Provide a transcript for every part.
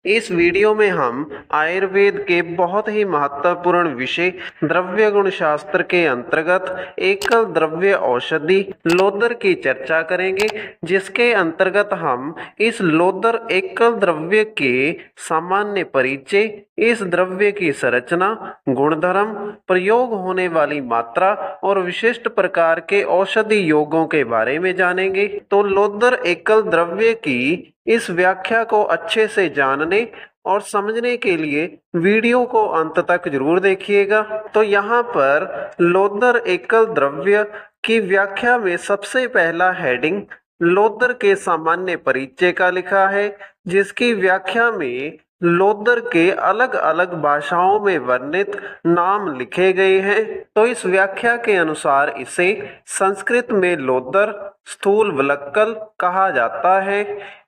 इस वीडियो में हम आयुर्वेद के बहुत ही महत्वपूर्ण विषय द्रव्य गुण शास्त्र के अंतर्गत एकल द्रव्य औषधि लोदर की चर्चा करेंगे, जिसके अंतर्गत हम इस लोदर एकल द्रव्य के सामान्य परिचय, इस द्रव्य की संरचना, गुणधर्म, प्रयोग होने वाली मात्रा और विशिष्ट प्रकार के औषधि योगों के बारे में जानेंगे। तो लोदर एकल द्रव्य की इस व्याख्या को अच्छे से जानने और समझने के लिए वीडियो को अंत तक जरूर देखिएगा। तो यहाँ पर लोदर एकल द्रव्य की व्याख्या में सबसे पहला हेडिंग लोदर के सामान्य परिचय का लिखा है, जिसकी व्याख्या में लोदर के अलग अलग भाषाओं में वर्णित नाम लिखे गए हैं। तो इस व्याख्या के अनुसार इसे संस्कृत में लोदर, स्थूल वलक्कल कहा जाता है,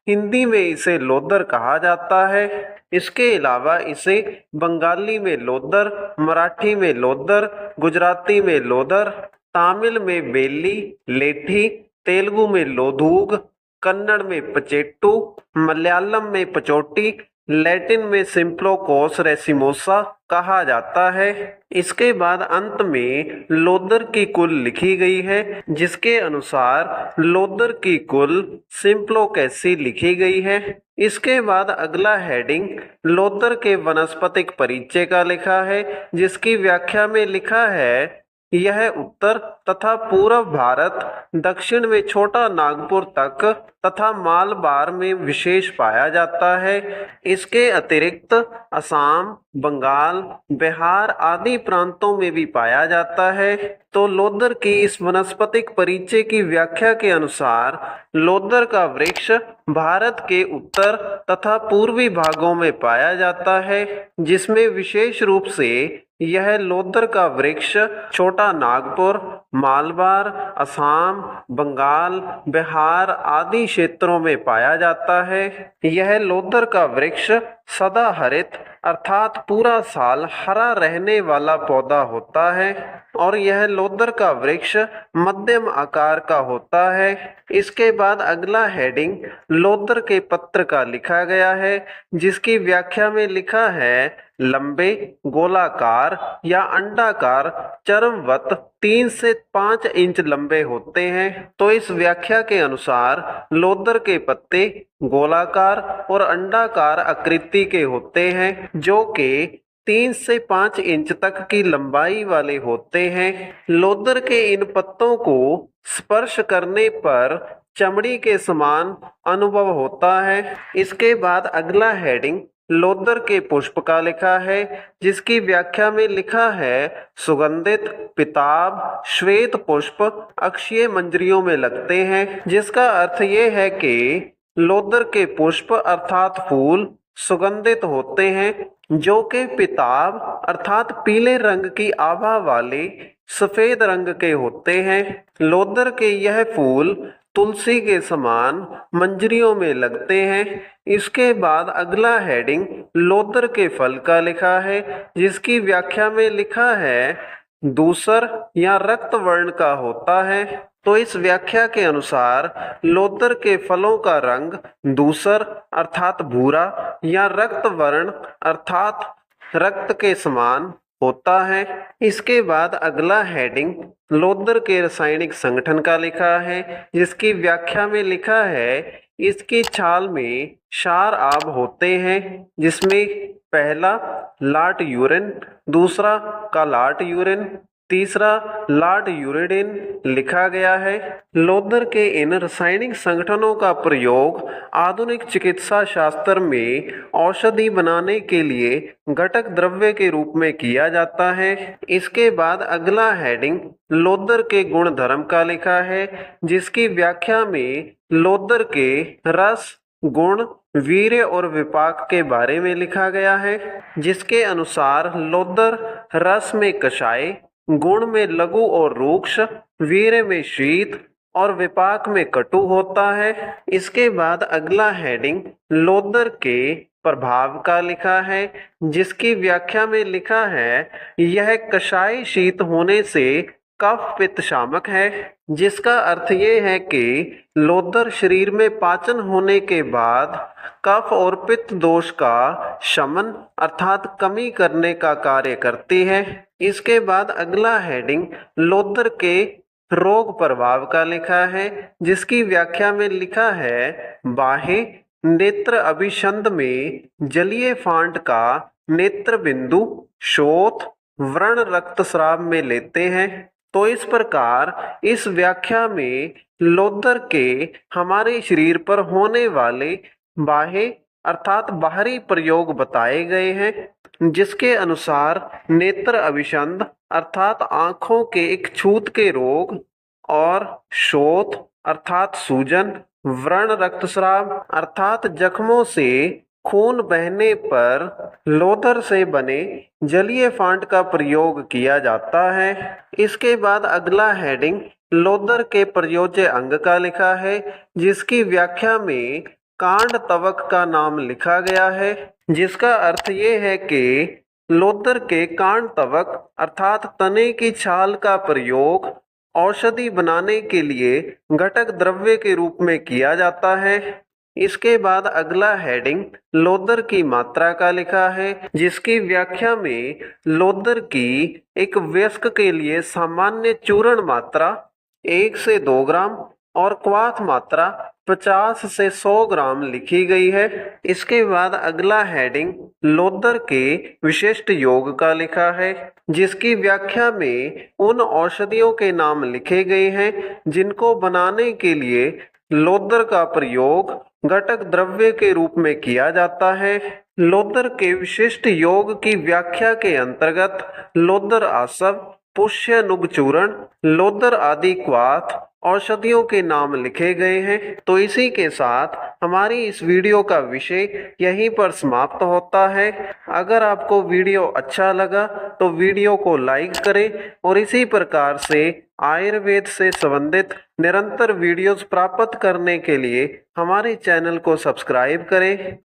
हिंदी में इसे लोदर कहा जाता है। इसके अलावा इसे बंगाली में लोदर, मराठी में लोदर, गुजराती में लोदर, तमिल में बेली, लेठी, तेलुगु में लोधूग, कन्नड़ में पचेट्टू, मलयालम में पचोटी, लैटिन में सिम्प्लोकोस रेसिमोसा कहा जाता है। इसके बाद अंत में लोदर की कुल लिखी गई है, जिसके अनुसार लोदर की कुल सिम्प्लोकेसी लिखी गई है। इसके बाद अगला हेडिंग लोदर के वनस्पतिक परिचय का लिखा है, जिसकी व्याख्या में लिखा है यह उत्तर तथा पूर्व भारत, दक्षिण में छोटा नागपुर तक तथा मालबार में विशेष पाया जाता है। इसके अतिरिक्त असम, बंगाल, बिहार आदि प्रांतों में भी पाया जाता है। तो लोदर की इस वनस्पतिक परिचय की व्याख्या के अनुसार लोदर का वृक्ष भारत के उत्तर तथा पूर्वी भागों में पाया जाता है, जिसमें विशेष रूप से यह लोदर का वृक्ष छोटा नागपुर, मालबार, असम, बंगाल, बिहार आदि क्षेत्रों में पाया जाता है। यह लोदर का वृक्ष सदाहरित अर्थात पूरा साल हरा रहने वाला पौधा होता है और यह लोदर का वृक्ष मध्यम आकार का होता है। इसके बाद अगला हेडिंग लोदर के पत्र का लिखा गया है, जिसकी व्याख्या में लिखा है लंबे, गोलाकार या अंडाकार, चरमवत 3 से 5 इंच लंबे होते हैं। तो इस व्याख्या के अनुसार लोदर के पत्ते गोलाकार और अंडाकार आकृति के होते हैं, जो कि 3 से 5 इंच तक की लंबाई वाले होते हैं। लोदर के इन पत्तों को स्पर्श करने पर चमड़ी के समान अनुभव होता है। इसके बाद अगला हेडिंग लोदर के पुष्प का लिखा है, जिसकी व्याख्या में लिखा है सुगंधित, पिताब, श्वेत पुष्प अक्षीय मंजरियों में लगते हैं, जिसका अर्थ ये है कि लोदर के पुष्प अर्थात फूल सुगंधित होते हैं, जो कि पिताब अर्थात पीले रंग की आभा वाले सफेद रंग के होते हैं। लोदर के यह फूल तुलसी के समान मंजरियों में लगते हैं। इसके बाद अगला हेडिंग लोदर के फल का लिखा है, जिसकी व्याख्या में लिखा है दूसर या रक्त वर्ण का होता है। तो इस व्याख्या के अनुसार लोदर के फलों का रंग दूसर अर्थात भूरा या रक्त वर्ण अर्थात रक्त के समान होता है। इसके बाद अगला हेडिंग लोदर के रासायनिक संगठन का लिखा है, जिसकी व्याख्या में लिखा है इसकी छाल में क्षार आब होते हैं, जिसमें पहला लाट यूरिन, दूसरा का लाट यूरिन, तीसरा लाट यूरिडिन लिखा गया है। लोदर के इन रासायनिक संगठनों का प्रयोग आधुनिक चिकित्सा शास्त्र में औषधि बनाने के लिए घटक द्रव्य के रूप में किया जाता है। इसके बाद अगला हेडिंग लोदर के गुण धर्म का लिखा है, जिसकी व्याख्या में लोदर के रस, गुण, वीर्य और विपाक के बारे में लिखा गया है, जिसके अनुसार लोदर रस में कषाय, गुण में लघु और रूक्ष, वीर्य में शीत और विपाक में कटु होता है। इसके बाद अगला हेडिंग लोदर के प्रभाव का लिखा है, जिसकी व्याख्या में लिखा है यह कषाय शीत होने से कफ पित्त शामक है, जिसका अर्थ ये है कि लोदर शरीर में पाचन होने के बाद कफ और पित्त दोष का शमन अर्थात कमी करने का कार्य करती है। इसके बाद अगला हेडिंग लोदर के रोग प्रभाव का लिखा है, जिसकी व्याख्या में लिखा है बाह्य नेत्र अभिसंध में जलीय फांट का नेत्र बिंदु शोथ व्रण रक्तस्राव में लेते हैं। तो इस प्रकार इस व्याख्या में लोदर के हमारे शरीर पर होने वाले बाह्य अर्थात बाहरी प्रयोग बताए गए हैं, जिसके अनुसार नेत्र अभिसंध अर्थात आंखों के इक्षुत के रोग और शोथ अर्थात सूजन, व्रण रक्तस्राव अर्थात जख्मों से खून बहने पर लोदर से बने जलीय फांट का प्रयोग किया जाता है। इसके बाद अगला हेडिंग लोदर के प्रयोज्य अंग का लिखा है, जिसकी व्याख्या में कांड तवक का नाम लिखा गया है, जिसका अर्थ ये है कि लोदर के कांड तवक अर्थात तने की छाल का प्रयोग औषधि बनाने के लिए घटक द्रव्य के रूप में किया जाता है। इसके बाद अगला हेडिंग लोदर की मात्रा का लिखा है, जिसकी व्याख्या में लोदर की एक वयस्क के लिए सामान्य चूर्ण मात्रा 1 से 2 ग्राम और क्वाथ मात्रा 50 से 100 ग्राम लिखी गई है। इसके बाद अगला हेडिंग लोदर के विशिष्ट योग का लिखा है, जिसकी व्याख्या में उन औषधियों के नाम लिखे गए हैं जिनको बनाने के लिए लोदर का प्रयोग घटक द्रव्य के रूप में किया जाता है। लोदर के विशिष्ट योग की व्याख्या के अंतर्गत लोदर आसव, पुष्य नुग चूर्ण, लोदर आदि क्वाथ औषधियों के नाम लिखे गए हैं। तो इसी के साथ हमारी इस वीडियो का विषय यहीं पर समाप्त होता है। अगर आपको वीडियो अच्छा लगा तो वीडियो को लाइक करें और इसी प्रकार से आयुर्वेद से संबंधित निरंतर वीडियोस प्राप्त करने के लिए हमारे चैनल को सब्सक्राइब करें।